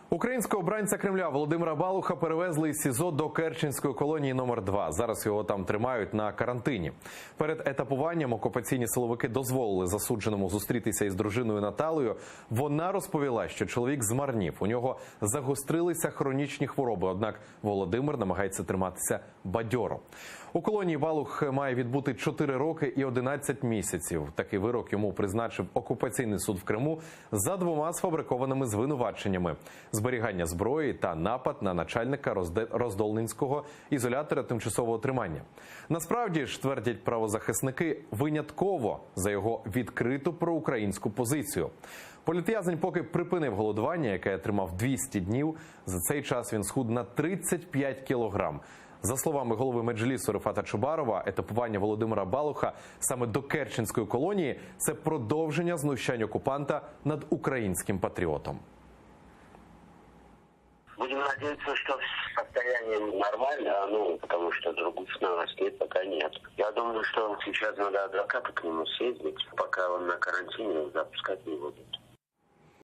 Українського обранця Кремля Володимира Балуха перевезли із СІЗО до Керченської колонії номер 2. Зараз його там тримають на карантині. Перед етапуванням окупаційні силовики дозволили засудженому зустрітися із дружиною Наталею. Вона розповіла, що чоловік змарнів. У нього загострилися хронічні хвороби, однак Володимир намагається триматися бадьоро. У колонії Балух має відбути 4 роки і 11 місяців. Такий вирок йому призначив окупаційний суд в Криму за 2 сфабрикованими звинуваченнями – зберігання зброї та напад на начальника Роздолинського ізолятора тимчасового тримання. Насправді ж, твердять правозахисники, винятково за його відкриту проукраїнську позицію. Політв'язень поки припинив голодування, яке тримав 200 днів. За цей час він схуд на 35 кілограм. За словами голови Меджлісу Рефата Чубарова, етапування Володимира Балуха саме до Керченської колонії – це продовження знущань окупанта над українським патріотом. Будем надеяться, что состояние нормальное, потому что других новостей пока нет. Я думаю, что сейчас надо адвоката к нему съездить, пока он на карантине, запускать не будут.